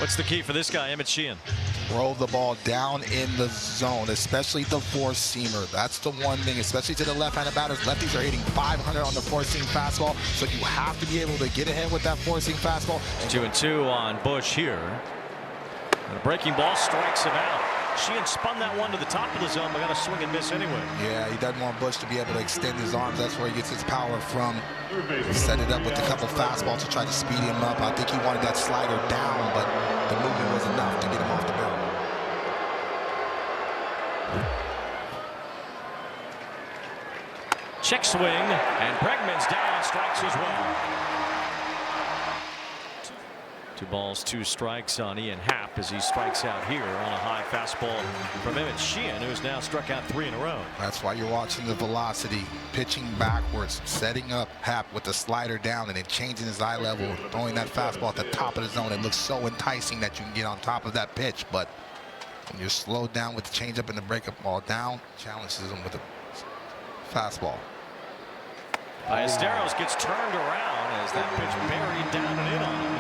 What's the key for this guy, Emmet Sheehan? Roll the ball down in the zone, especially the four-seamer. That's the one thing, especially to the left-handed batters. Lefties are hitting 500 on the four-seam fastball, so you have to be able to get ahead with that four-seam fastball. 2-2 on Bush here. And a breaking ball strikes him out. Sheehan spun that one to the top of the zone, but got a swing and miss anyway. Yeah, he doesn't want Bush to be able to extend his arms. That's where he gets his power from. Set it up with a couple fastballs to try to speed him up. I think he wanted that slider down, but the movement was enough to get him off the barrel. Check swing, and Bregman's down on strikes as well. 2 balls, 2 strikes on Ian Happ as he strikes out here on a high fastball from Emmet Sheehan, who's now struck out 3 in a row. That's why you're watching the velocity, pitching backwards, setting up Happ with the slider down and then changing his eye level, throwing that fastball at the top of the zone. It looks so enticing that you can get on top of that pitch, but when you're slowed down with the changeup and the breakup ball down, challenges him with the fastball. Ballesteros gets turned around as that pitch buried down and in on him.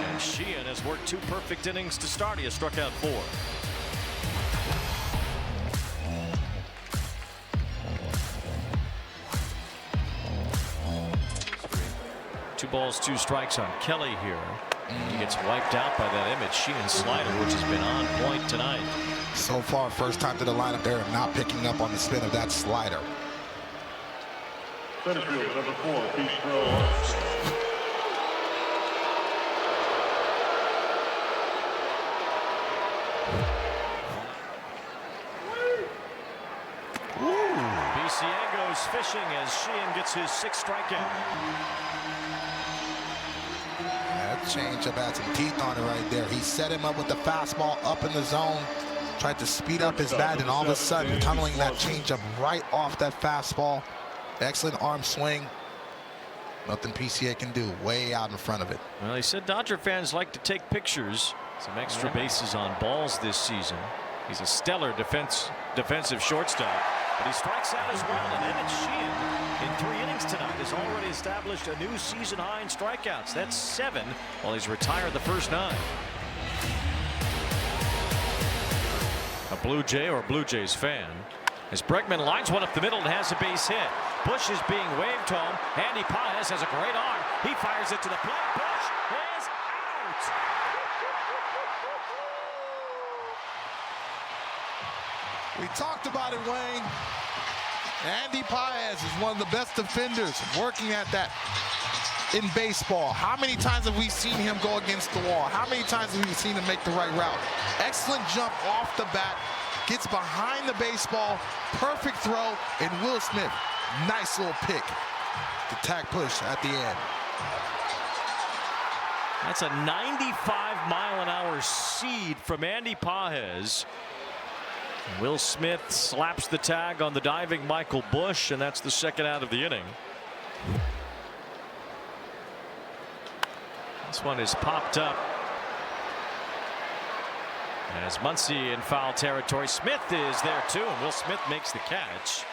And Sheehan has worked 2 perfect innings to start. He has struck out 4. Two balls, 2 strikes on Kelly here. He gets wiped out by that Emmet Sheehan slider, which has been on point tonight. So far, first time to the lineup there, not picking up on the spin of that slider. Center field, number 4, Pete Stroh. BCA goes fishing as Sheehan gets his 6th strikeout. That changeup had some teeth on it right there. He set him up with the fastball up in the zone, tried to speed up his bat, and all of a sudden tunneling that changeup right off that fastball. Excellent arm swing. Nothing PCA can do. Way out in front of it. Well, he said Dodger fans like to take pictures. Some extra bases on balls this season. He's a stellar defensive shortstop, but he strikes out as well. And Emmet Sheehan, in 3 innings tonight, has already established a new season high in strikeouts. That's 7, while he's retired the first 9. A Blue Jay or Blue Jays fan, as Bregman lines one up the middle and has a base hit. Bush is being waved home. Andy Paez has a great arm. He fires it to the plate. Bush is out. We talked about it, Wayne. Andy Paez is one of the best defenders working at that in baseball. How many times have we seen him go against the wall? How many times have we seen him make the right route? Excellent jump off the bat. Gets behind the baseball. Perfect throw. And Will Smith, nice little pick. The tag push at the end. That's a 95-mile-an-hour seed from Andy Paez. Will Smith slaps the tag on the diving Michael Bush, and that's the 2nd out of the inning. This one is popped up as Muncy in foul territory. Smith is there too, and Will Smith makes the catch.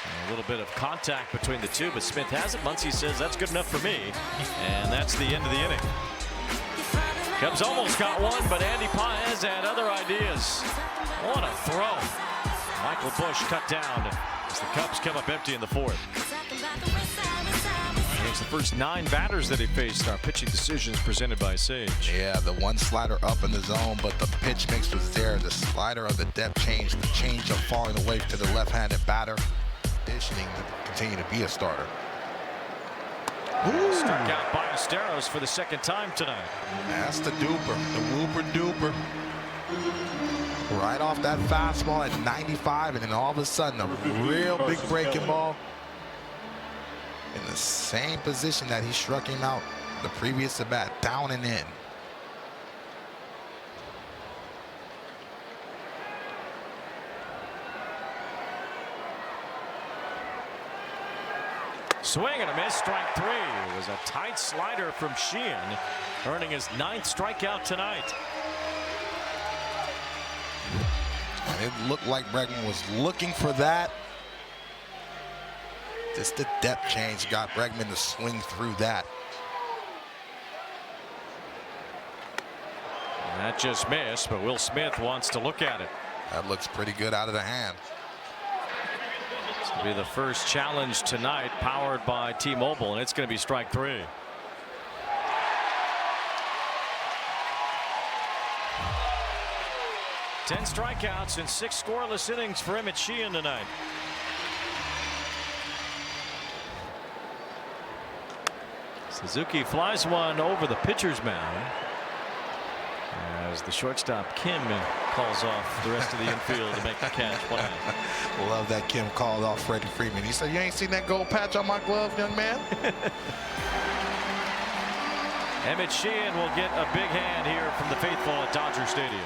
And a little bit of contact between the two, but Smith has it. Muncy says that's good enough for me, and that's the end of the inning. Cubs almost got one, but Andy Paez had other ideas. What a throw. Michael Bush cut down as the Cubs come up empty in the 4th. It's the first 9 batters that he faced are pitching decisions presented by Sage. Yeah, the one slider up in the zone, but the pitch mix was there. The slider of the depth change, the changeup falling away to the left-handed batter, conditioning to continue to be a starter. Ooh. Struck out Ballesteros for the 2nd time tonight. That's the duper, the whooper duper. Right off that fastball at 95, and then all of a sudden a real big breaking ball in the same position that he struck him out the previous at bat, down and in. Swing and a miss, strike 3. It was a tight slider from Sheehan, earning his 9th strikeout tonight. And it looked like Bregman was looking for that. Just the depth change got Bregman to swing through that. That just missed, but Will Smith wants to look at it. That looks pretty good out of the hand. This will be the first challenge tonight, powered by T-Mobile, and it's going to be strike 3. Ten strikeouts and 6 scoreless innings for Emmet Sheehan tonight. Suzuki flies one over the pitcher's mound as the shortstop Kim calls off the rest of the infield to make the catch. 1 out. Love that Kim called off Freddie Freeman. He said, "You ain't seen that gold patch on my glove, young man." Emmet Sheehan will get a big hand here from the faithful at Dodger Stadium.